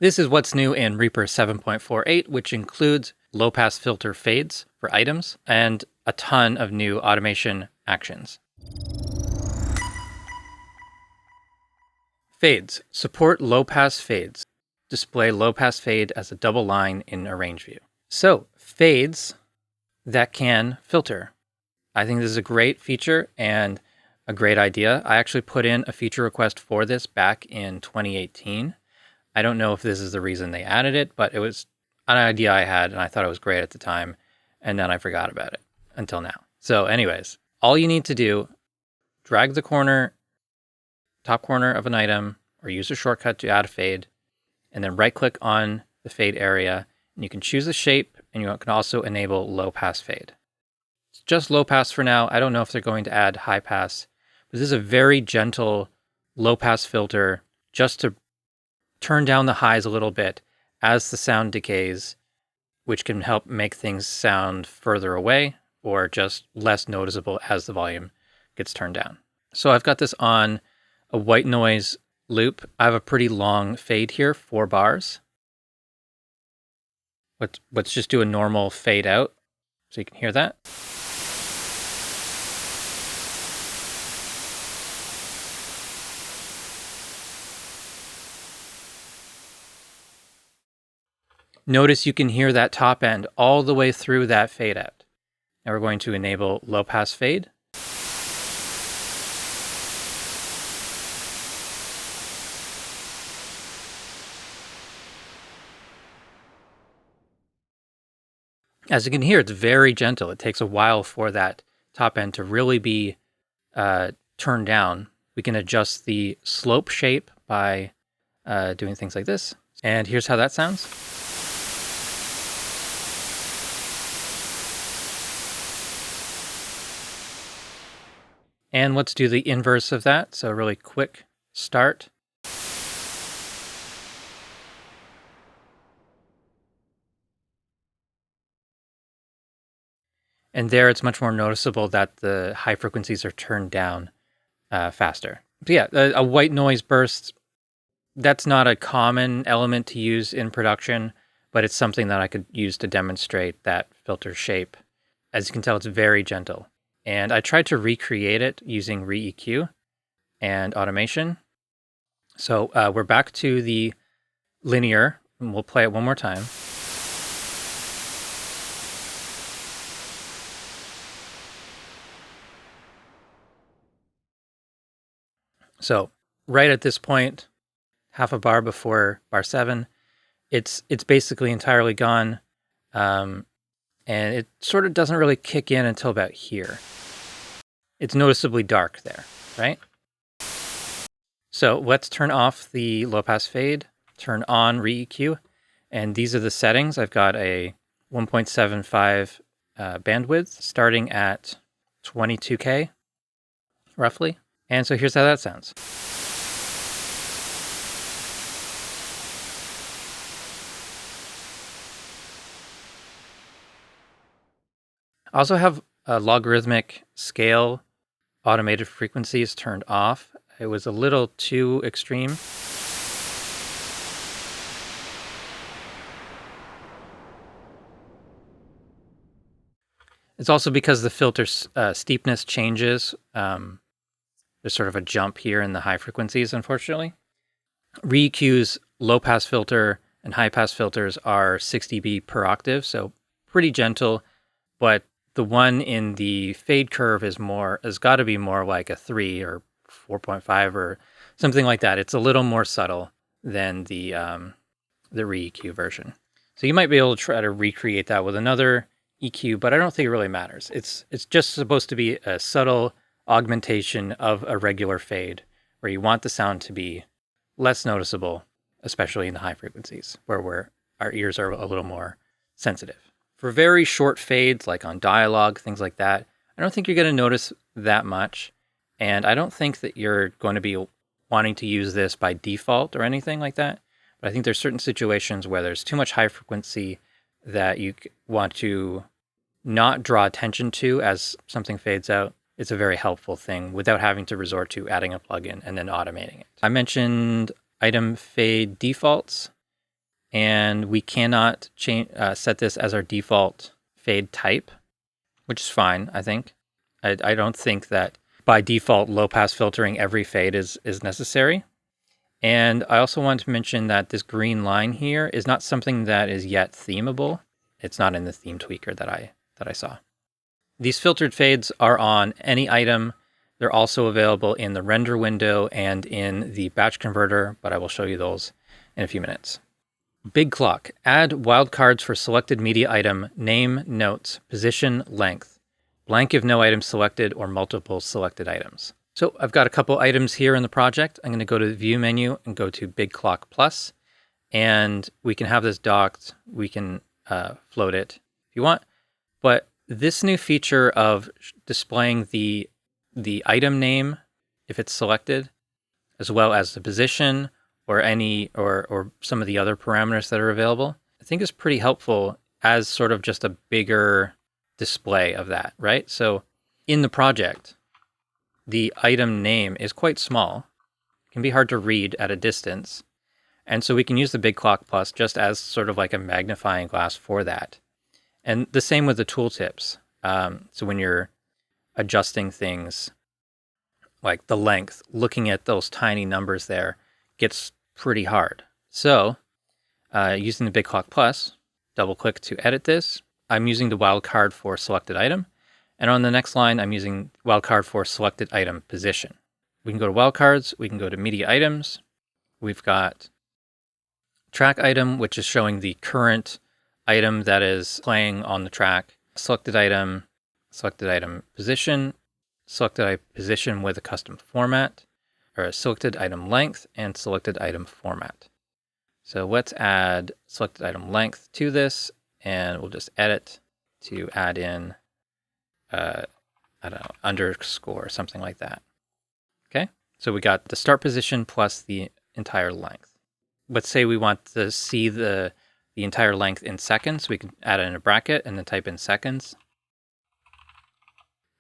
This is what's new in Reaper 7.48, which includes low-pass filter fades for items and a ton of new automation actions. Fades. Support low-pass fades. Display low-pass fade as a double line in arrange view. So, fades that can filter. I think this is a great feature and a great idea. I actually put in a feature request for this back in 2018. I don't know if this is the reason they added it, but it was an idea I had and I thought it was great at the time. And then I forgot about it until now. So anyways, all you need to do, drag the top corner of an item or use a shortcut to add a fade, and then right click on the fade area and you can choose the shape and you can also enable low pass fade. It's just low pass for now. I don't know if they're going to add high pass, but this is a very gentle low pass filter just to turn down the highs a little bit as the sound decays, which can help make things sound further away or just less noticeable as the volume gets turned down. So I've got this on a white noise loop. I have a pretty long fade here, 4 bars. Let's just do a normal fade out so you can hear that. Notice you can hear that top end all the way through that fade out. Now we're going to enable low pass fade. As you can hear, it's very gentle. It takes a while for that top end to really be turned down. We can adjust the slope shape by doing things like this. And here's how that sounds. And let's do the inverse of that. So a really quick start. And there it's much more noticeable that the high frequencies are turned down faster. But yeah, a white noise burst, that's not a common element to use in production, but it's something that I could use to demonstrate that filter shape. As you can tell, it's very gentle. And I tried to recreate it using REAQ and automation. So we're back to the linear, and we'll play it one more time. So right at this point, half a bar before bar 7, it's basically entirely gone. And it sort of doesn't really kick in until about here. It's noticeably dark there, right? So let's turn off the low pass fade, turn on REAQ, and these are the settings. I've got a 1.75 bandwidth starting at 22K, roughly. And so here's how that sounds. I also have a logarithmic scale automated frequencies turned off. It was a little too extreme. It's also because the filter steepness changes. There's sort of a jump here in the high frequencies, unfortunately. REAQ's low pass filter and high pass filters are 6 dB per octave, so pretty gentle, but the one in the fade curve has got to be more like a 3 or 4.5 or something like that. It's a little more subtle than the REAQ version. So you might be able to try to recreate that with another EQ, but I don't think it really matters. It's just supposed to be a subtle augmentation of a regular fade where you want the sound to be less noticeable, especially in the high frequencies where our ears are a little more sensitive. For very short fades, like on dialogue, things like that, I don't think you're going to notice that much. And I don't think that you're going to be wanting to use this by default or anything like that. But I think there's certain situations where there's too much high frequency that you want to not draw attention to as something fades out. It's a very helpful thing without having to resort to adding a plugin and then automating it. I mentioned item fade defaults. and we cannot change set this as our default fade type, which is fine, I think. I don't think that by default low pass filtering every fade is necessary. And I also want to mention that this green line here is not something that is yet themable. It's not in the theme tweaker that I saw. These filtered fades are on any item. They're also available in the render window and in the batch converter, but I will show you those in a few minutes. Big clock. Add wildcards for selected media item, name, notes, position, length. Blank if no item selected or multiple selected items. So I've got a couple items here in the project. I'm going to go to the View menu and go to Big Clock Plus, and we can have this docked. We can float it if you want. But this new feature of displaying the item name if it's selected, as well as the position or any or some of the other parameters that are available, I think is pretty helpful as sort of just a bigger display of that, right? So in the project, the item name is quite small. It can be hard to read at a distance. And so we can use the Big Clock Plus just as sort of like a magnifying glass for that. And the same with the tooltips. So when you're adjusting things like the length, looking at those tiny numbers there gets pretty hard. So using the Big Clock Plus, double click to edit this. I'm using the wildcard for selected item. And on the next line, I'm using wildcard for selected item position. We can go to wildcards. We can go to media items. We've got track item, which is showing the current item that is playing on the track. Selected item position, selected item position with a custom format, or a selected item length, and selected item format. So let's add selected item length to this, and we'll just edit to add in I don't know, underscore or something like that. Okay, so we got the start position plus the entire length. Let's say we want to see the entire length in seconds. We can add it in a bracket and then type in seconds.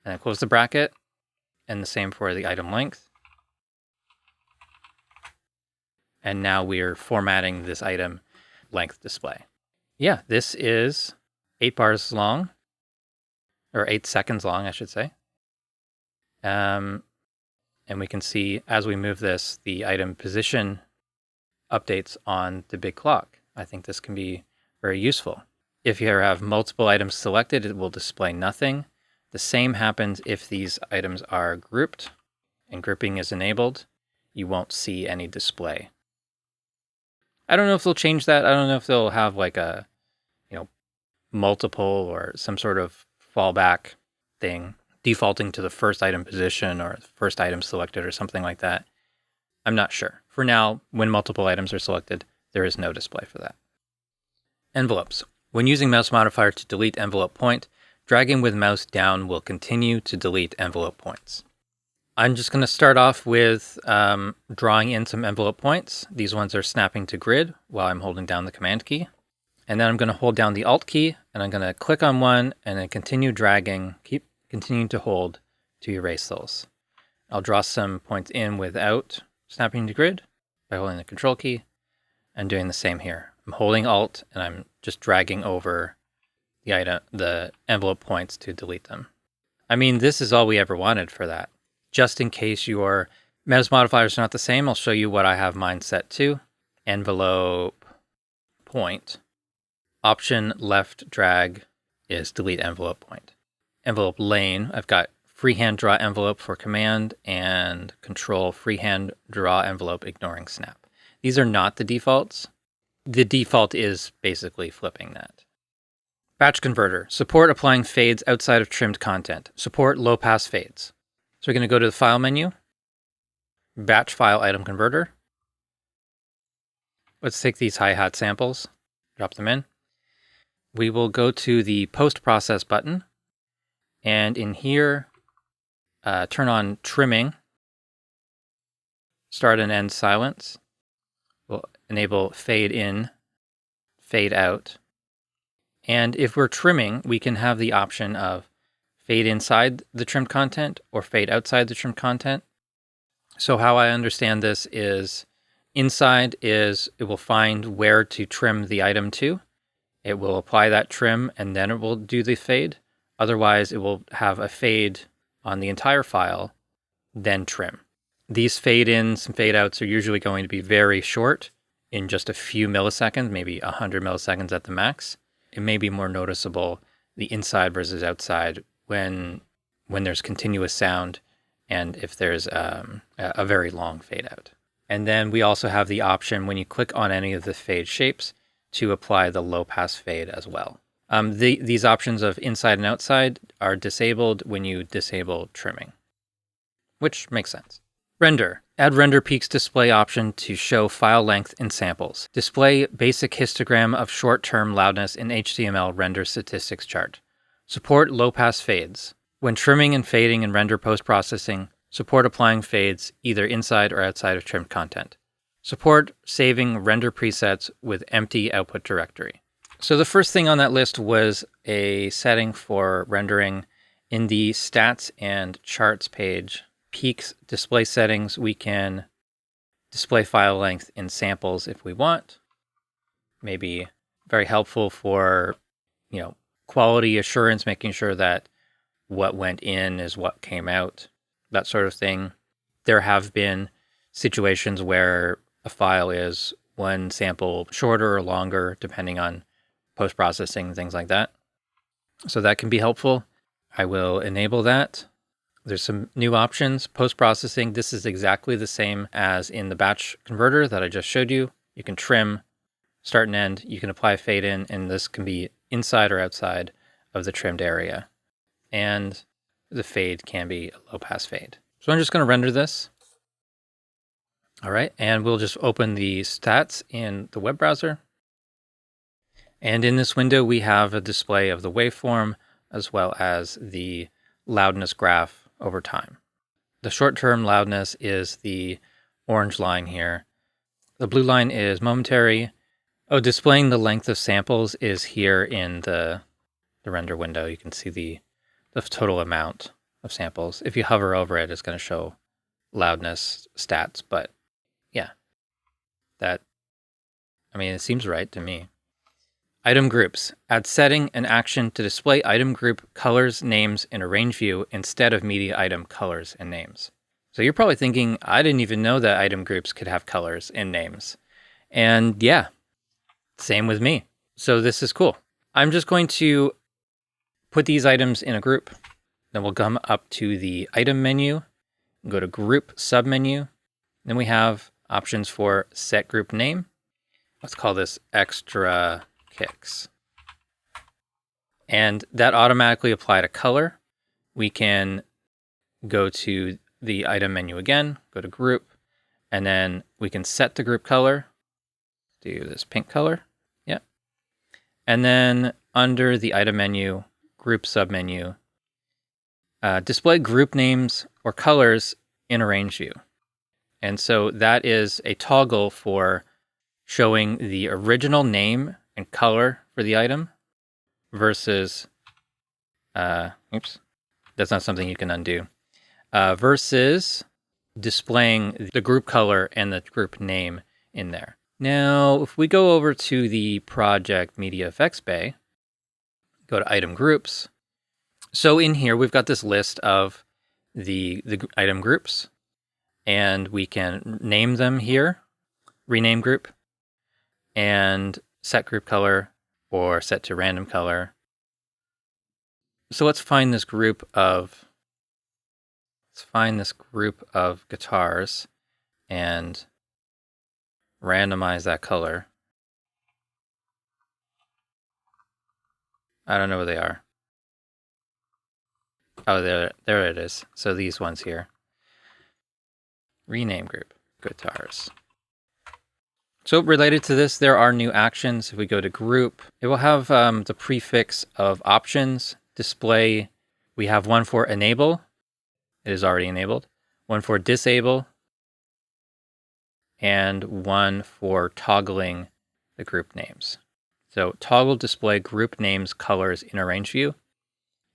And then close the bracket. And the same for the item length. And now we're formatting this item length display. Yeah, this is 8 bars long. Or 8 seconds long, I should say. And we can see as we move this, the item position updates on the big clock. I think this can be very useful. If you have multiple items selected, it will display nothing. The same happens if these items are grouped and grouping is enabled. You won't see any display. I don't know if they'll change that. I don't know if they'll have like a, multiple or some sort of fallback thing, defaulting to the first item position or first item selected or something like that. I'm not sure. For now, when multiple items are selected, there is no display for that. Envelopes. When using mouse modifier to delete envelope point, dragging with mouse down will continue to delete envelope points. I'm just going to start off with drawing in some envelope points. These ones are snapping to grid while I'm holding down the command key. And then I'm going to hold down the Alt key, and I'm going to click on one, and then continue dragging, keep continuing to hold to erase those. I'll draw some points in without snapping to grid by holding the Control key, and doing the same here. I'm holding Alt, and I'm just dragging over the envelope points to delete them. I mean, this is all we ever wanted for that. Just in case your mouse modifier is not the same, I'll show you what I have mine set to. Envelope point. Option left drag is delete envelope point. Envelope lane, I've got freehand draw envelope for command and control freehand draw envelope ignoring snap. These are not the defaults. The default is basically flipping that. Batch converter, support applying fades outside of trimmed content. Support low pass fades. So we're going to go to the file menu, batch file item converter. Let's take these hi-hat samples, drop them in. We will go to the post-process button, and in here, turn on trimming, start and end silence. We'll enable fade in, fade out. And if we're trimming, we can have the option of fade inside the trimmed content or fade outside the trimmed content. So how I understand this is Inside is it will find where to trim the item to. It will apply that trim and then it will do the fade. Otherwise, it will have a fade on the entire file, then trim. These fade ins and fade outs are usually going to be very short, in just a few milliseconds, maybe 100 milliseconds at the max. It may be more noticeable, the inside versus outside, when there's continuous sound and if there's a very long fade out. And then we also have the option when you click on any of the fade shapes to apply the low pass fade as well. These options of inside and outside are disabled when you disable trimming, which makes sense. Render. Add render peaks display option to show file length in samples. Display basic histogram of short-term loudness in HTML render statistics chart. Support low-pass fades. When trimming and fading in render post-processing, support applying fades either inside or outside of trimmed content. Support saving render presets with empty output directory. So the first thing on that list was a setting for rendering in the stats and charts page. Peaks display settings, we can display file length in samples if we want. Maybe very helpful for, quality assurance, making sure that what went in is what came out, that sort of thing. There have been situations where a file is one sample shorter or longer, depending on post-processing, things like that. So that can be helpful. I will enable that. There's some new options. Post-processing, this is exactly the same as in the batch converter that I just showed you. You can trim, start and end. You can apply fade in, and this can be inside or outside of the trimmed area. And the fade can be a low-pass fade. So I'm just going to render this. All right, and we'll just open the stats in the web browser. And in this window, we have a display of the waveform as well as the loudness graph over time. The short-term loudness is the orange line here. The blue line is momentary. Displaying the length of samples is here in the render window. You can see the total amount of samples. If you hover over it, it's going to show loudness stats, but yeah, it seems right to me. Item groups. Add setting and action to display item group colors, names in a range view instead of media item colors and names. So you're probably thinking, I didn't even know that item groups could have colors and names. And yeah, same with me. So this is cool. I'm just going to put these items in a group. Then we'll come up to the item menu, go to group submenu. Then we have options for set group name. Let's call this extra kicks. And that automatically apply to color. We can go to the item menu again, go to group, and then we can set the group color. Do this pink color. Yeah. And then under the item menu, group submenu, display group names or colors in a range view. And so that is a toggle for showing the original name and color for the item versus, that's not something you can undo, versus displaying the group color and the group name in there. Now, if we go over to the project media effects bay, go to item groups. So in here, we've got this list of the item groups, and we can name them here, rename group, and set group color or set to random color. So let's find this group of guitars and randomize that color. I don't know where they are. Oh, there it is. So these ones here. Rename group, guitars. So related to this, there are new actions. If we go to group, it will have the prefix of options, display. We have one for enable. It is already enabled. One for disable. And one for toggling the group names. So toggle display group names colors in a range view.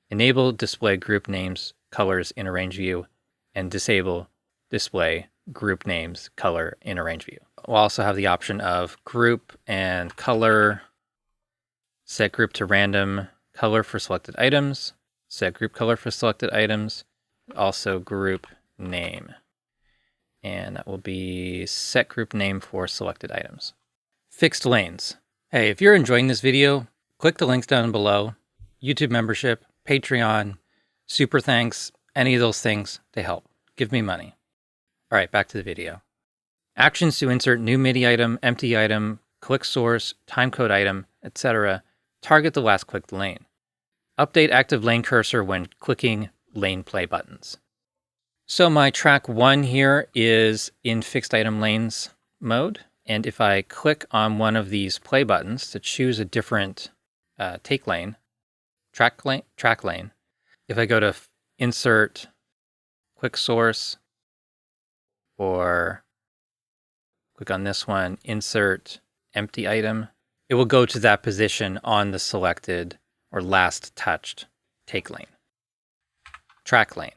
Enable display group names colors in a range view. And disable display group names color in a range view. we'll also have the option of group and color, set group to random color for selected items, set group color for selected items, also group name. And that will be set group name for selected items. Fixed lanes. Hey, if you're enjoying this video, click the links down below. YouTube membership, Patreon, super thanks, any of those things, they help. Give me money. All right, back to the video. Actions to insert new MIDI item, empty item, click source, timecode item, etc. Target the last clicked lane. Update active lane cursor when clicking lane play buttons. So my track 1 here is in fixed item lanes mode. And if I click on one of these play buttons to choose a different track lane, if I go to insert quick source, or click on this one, insert empty item, it will go to that position on the selected or last touched take lane. Track lane.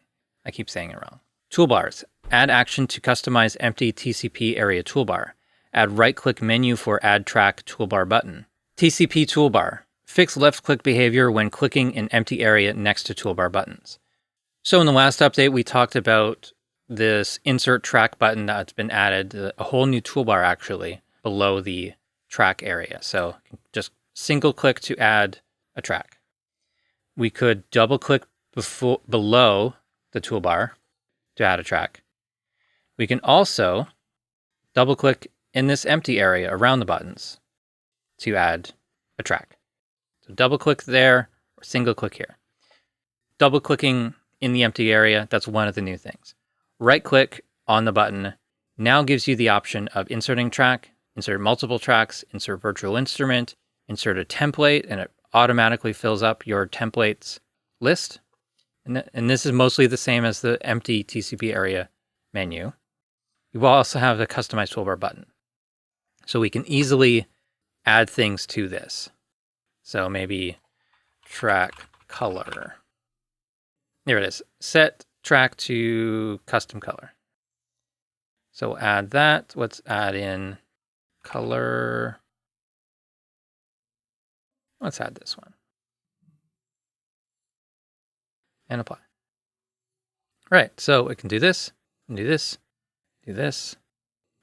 I keep saying it wrong. Toolbars. Add action to customize empty TCP area toolbar. Add right-click menu for add track toolbar button. TCP toolbar. Fix left-click behavior when clicking an empty area next to toolbar buttons. So in the last update, we talked about this insert track button that's been added, a whole new toolbar actually, below the track area. So just single click to add a track. We could double click below the toolbar to add a track. We can also double click in this empty area around the buttons to add a track. So double click there or single click here. Double clicking in the empty area, that's one of the new things. Right click on the button now gives you the option of inserting track, insert multiple tracks, insert virtual instrument, insert a template, and it automatically fills up your templates list. And this is mostly the same as the empty TCP area menu. You will also have the customize toolbar button. So we can easily add things to this. So maybe track color. There it is. Set track to custom color. So we'll add that. Let's add in color. Let's add this one. And apply. Right, so we can do this, and do this, do this,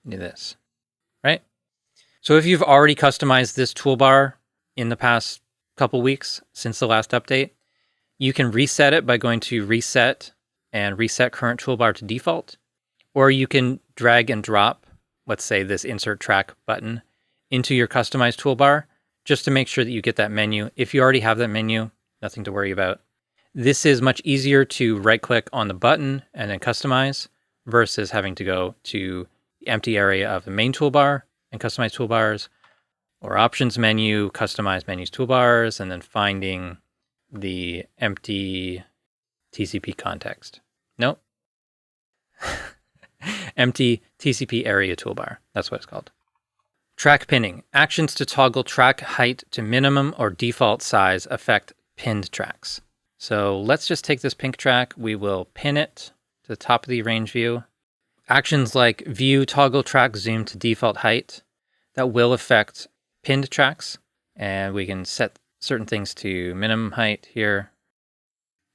and do this, right? So if you've already customized this toolbar in the past couple weeks since the last update, you can reset it by going to reset and reset current toolbar to default, or you can drag and drop, let's say this insert track button, into your customized toolbar just to make sure that you get that menu. If you already have that menu, nothing to worry about. This is much easier to right-click on the button and then customize versus having to go to the empty area of the main toolbar and customize toolbars, or options menu, customize menus toolbars, and then finding the empty TCP context. Nope. Empty TCP area toolbar. That's what it's called. Track pinning. Actions to toggle track height to minimum or default size affect pinned tracks. So let's just take this pink track. We will pin it to the top of the range view. Actions like view toggle track zoom to default height, that will affect pinned tracks. And we can set certain things to minimum height here.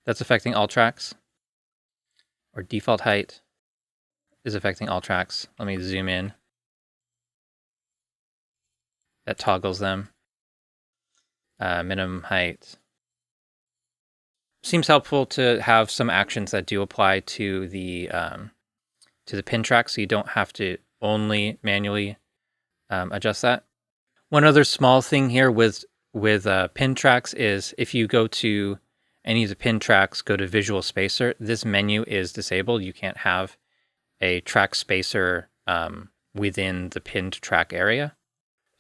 That's affecting all tracks. Or default height is affecting all tracks. Let me zoom in. That toggles them. Minimum height. Seems helpful to have some actions that do apply to the pin track, so you don't have to only manually adjust that. One other small thing here with pin tracks is if you go to any of the pin tracks, go to visual spacer, this menu is disabled. You can't have a track spacer within the pinned track area.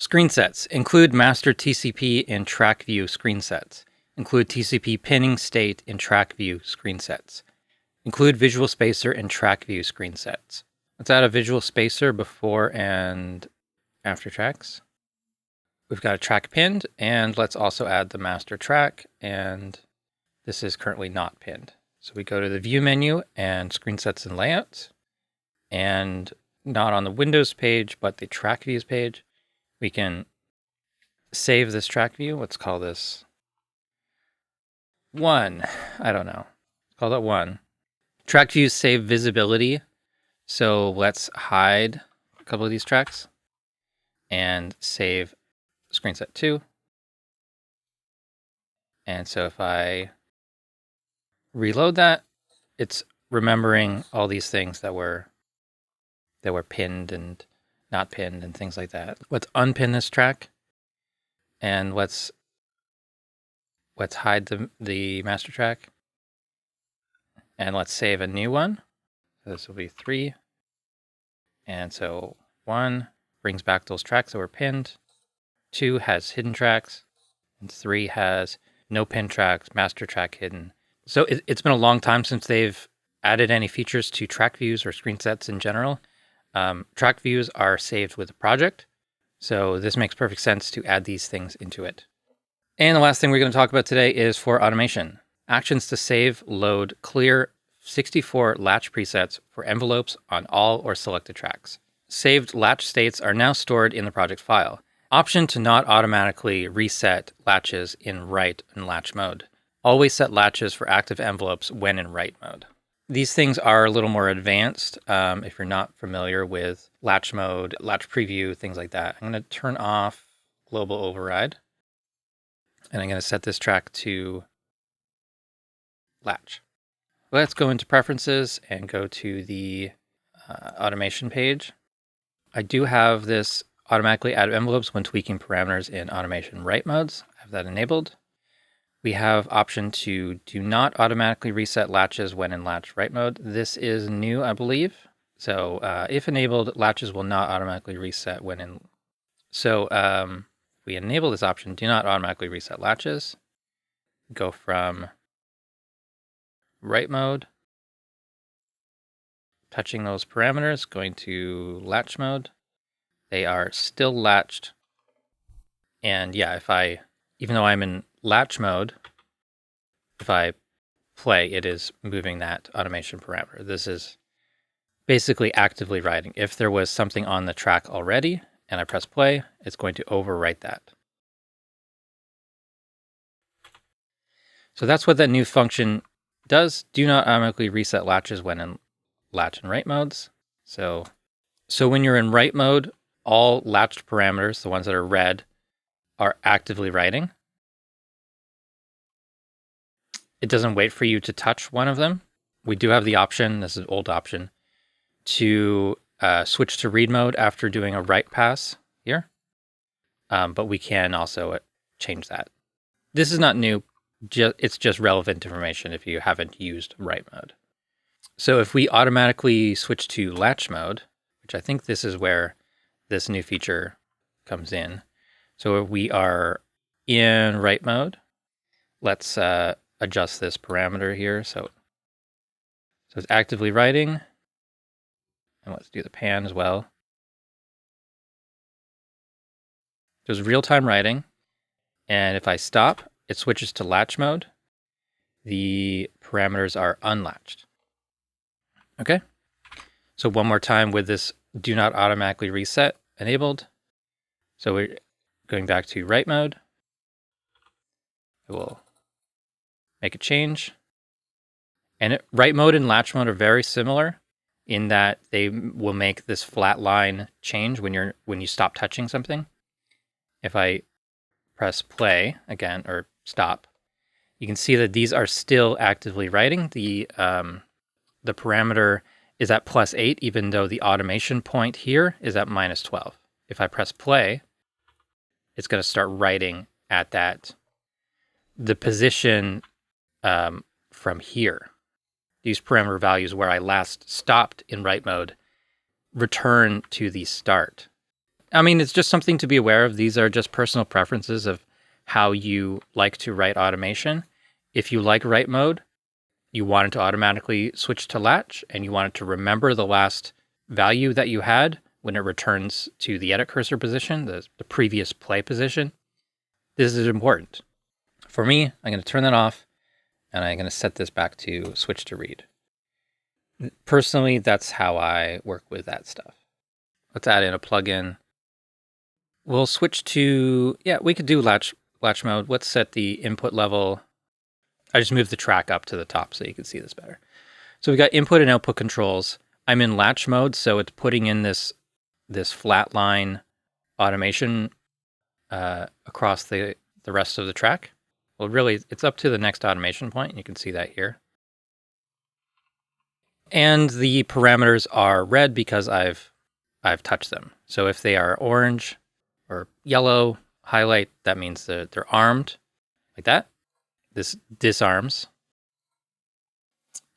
Screensets. Include master TCP in track view screensets. Include TCP pinning state in track view screensets. Include visual spacer in track view screensets. Let's add a visual spacer before and after tracks. We've got a track pinned, and let's also add the master track, and this is currently not pinned. So we go to the view menu and screensets and layouts, and not on the Windows page, but the track views page, we can save this track view. Let's call this 1. I don't know. Call that 1. Track views save visibility. So let's hide a couple of these tracks and save screenset 2. And so if I reload that, it's remembering all these things that were pinned and not pinned and things like that. Let's unpin this track and let's hide the master track, and let's save a new one. So this will be 3. And so 1 brings back those tracks that were pinned. 2 has hidden tracks, and 3 has no pin tracks, master track hidden. So it's been a long time since they've added any features to track views or screensets in general. Track views are saved with a project, so this makes perfect sense to add these things into it. And the last thing we're going to talk about today is for automation. Actions to save, load, clear 64 latch presets for envelopes on all or selected tracks. Saved latch states are now stored in the project file. Option to not automatically reset latches in write and latch mode. Always set latches for active envelopes when in write mode. These things are a little more advanced if you're not familiar with latch mode, latch preview, things like that. I'm going to turn off global override, and I'm going to set this track to latch. Let's go into preferences and go to the automation page. I do have this automatically add envelopes when tweaking parameters in automation write modes. I have that enabled. We have option to do not automatically reset latches when in latch write mode. This is new, I believe. So if enabled, latches will not automatically reset when in. So we enable this option, do not automatically reset latches. Go from write mode, touching those parameters, going to latch mode. They are still latched. And yeah, even though I'm in latch mode, if I play, it is moving that automation parameter. This is basically actively writing. If there was something on the track already and I press play, it's going to overwrite that. So that's what that new function does. Do not automatically reset latches when in latch and write modes. So when you're in write mode, all latched parameters, the ones that are red, are actively writing. It doesn't wait for you to touch one of them. We do have the option, this is an old option, to switch to read mode after doing a write pass here. But we can also change that. This is not new. It's just relevant information if you haven't used write mode. So if we automatically switch to latch mode, which I think this is where this new feature comes in. So if we are in write mode, let's adjust this parameter here. So it's actively writing. And let's do the pan as well. There's real-time writing. And if I stop, it switches to latch mode. The parameters are unlatched. Okay. So one more time with this do not automatically reset enabled. So we're going back to write mode. I will make a change. And write mode and latch mode are very similar in that they will make this flat line change when you stop touching something. If I press play again or stop, you can see that these are still actively writing. The parameter is at +8, even though the automation point here is at -12. If I press play, it's going to start writing at the position from here. These parameter values where I last stopped in write mode return to the start. I mean, it's just something to be aware of. These are just personal preferences of how you like to write automation. If you like write mode, you want it to automatically switch to latch, and you want it to remember the last value that you had when it returns to the edit cursor position, the previous play position. This is important. For me, I'm going to turn that off, and I'm going to set this back to switch to read. Personally, that's how I work with that stuff. let's add in a plugin. We'll switch to, yeah, we could do latch mode. Let's set the input level. I just moved the track up to the top so you can see this better. So we got input and output controls. I'm in latch mode, so it's putting in this flat line automation across the rest of the track. Well, really, it's up to the next automation point. You can see that here. And the parameters are red because I've touched them. So if they are orange or yellow highlight, that means that they're armed, like that. This disarms.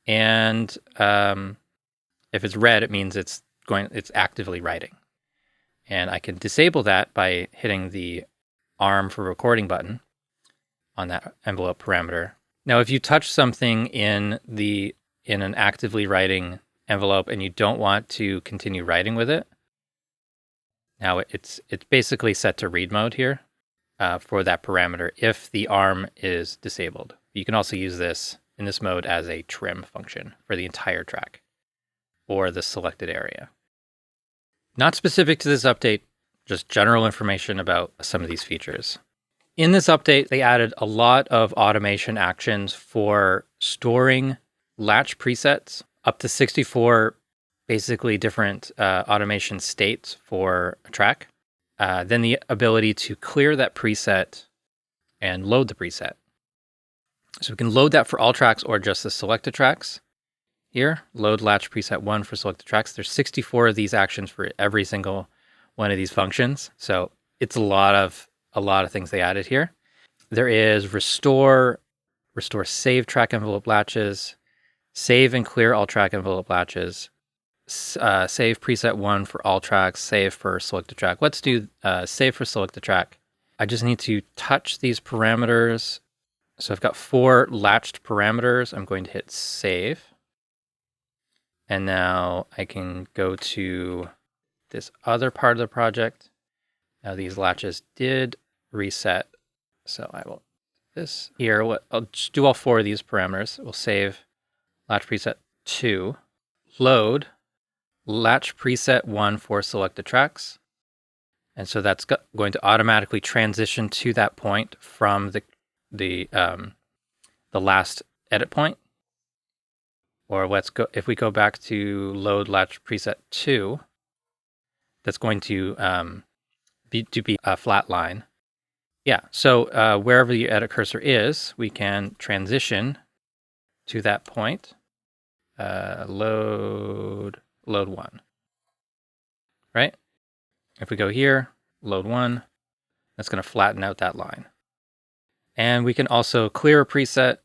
And if it's red, it means it's actively writing. And I can disable that by hitting the arm for recording button on that envelope parameter. Now, if you touch something in an actively writing envelope and you don't want to continue writing with it, now it's basically set to read mode here for that parameter if the arm is disabled. You can also use this in this mode as a trim function for the entire track or the selected area. Not specific to this update, just general information about some of these features. In this update, they added a lot of automation actions for storing latch presets, up to 64 basically different automation states for a track. Then the ability to clear that preset and load the preset. So we can load that for all tracks or just the selected tracks. Here, load latch preset 1 for selected tracks. There's 64 of these actions for every single one of these functions. So it's a lot of things they added here. There is restore save track envelope latches, save and clear all track envelope latches, save preset 1 for all tracks, save for selected track. Let's do save for selected track. I just need to touch these parameters. So I've got 4 latched parameters. I'm going to hit save. And now I can go to this other part of the project. Now these latches did reset. So I will do this here. I'll just do all 4 of these parameters. We'll save latch preset 2, load latch preset 1 for selected tracks. And so that's going to automatically transition to that point from the last edit point. Or if we go back to load latch preset 2, that's going to be a flat line. Yeah, so wherever the edit cursor is, we can transition to that point. Load 1, right? If we go here, load 1, that's going to flatten out that line. And we can also clear a preset,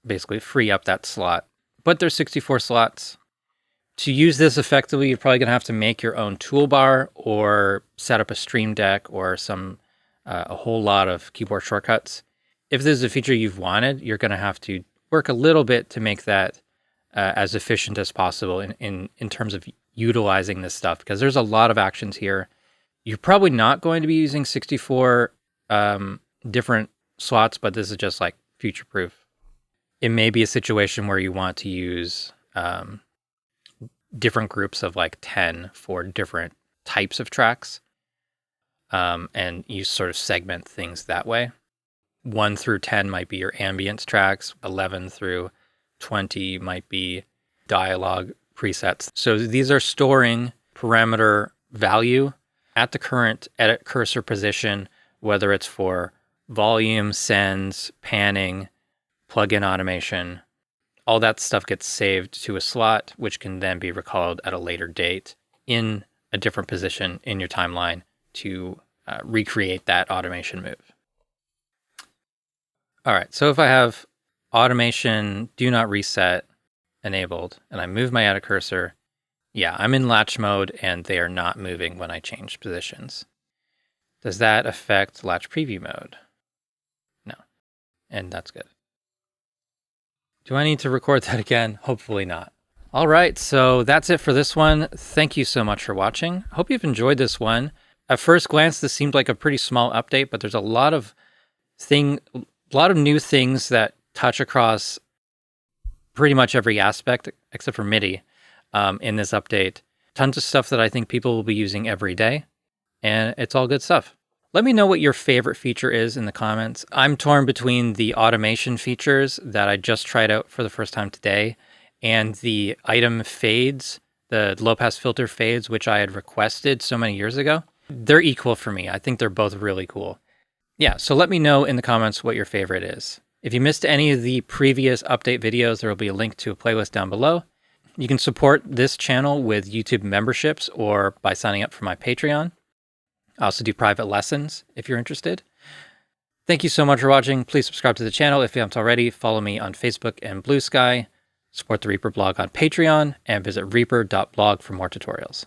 basically free up that slot. But there's 64 slots. To use this effectively, you're probably going to have to make your own toolbar or set up a Stream Deck or a whole lot of keyboard shortcuts. If this is a feature you've wanted, you're going to have to work a little bit to make that as efficient as possible in terms of utilizing this stuff, because there's a lot of actions here. You're probably not going to be using 64 different slots, but this is just like future-proof. It may be a situation where you want to use different groups of like 10 for different types of tracks. And you sort of segment things that way. 1 through 10 might be your ambience tracks. 11 through 20 might be dialogue presets. So these are storing parameter value at the current edit cursor position, whether it's for volume, sends, panning, plugin automation. All that stuff gets saved to a slot, which can then be recalled at a later date in a different position in your timeline to recreate that automation move. All right, so if I have automation do not reset enabled and I move my edit cursor, yeah, I'm in latch mode and they are not moving when I change positions. Does that affect latch preview mode? No, and that's good. Do I need to record that again? Hopefully not. All right, so that's it for this one. Thank you so much for watching. Hope you've enjoyed this one. At first glance, this seemed like a pretty small update, but there's a lot of new things that touch across pretty much every aspect, except for MIDI, in this update. Tons of stuff that I think people will be using every day, and it's all good stuff. Let me know what your favorite feature is in the comments. I'm torn between the automation features that I just tried out for the first time today and the item fades, the low pass filter fades, which I had requested so many years ago. They're equal for me. I think they're both really cool. Yeah, so let me know in the comments what your favorite is. If you missed any of the previous update videos, there will be a link to a playlist down below. You can support this channel with YouTube memberships or by signing up for my Patreon. I also do private lessons if you're interested. Thank you so much for watching. Please subscribe to the channel if you haven't already. Follow me on Facebook and Blue Sky. Support the Reaper blog on Patreon and visit reaper.blog for more tutorials.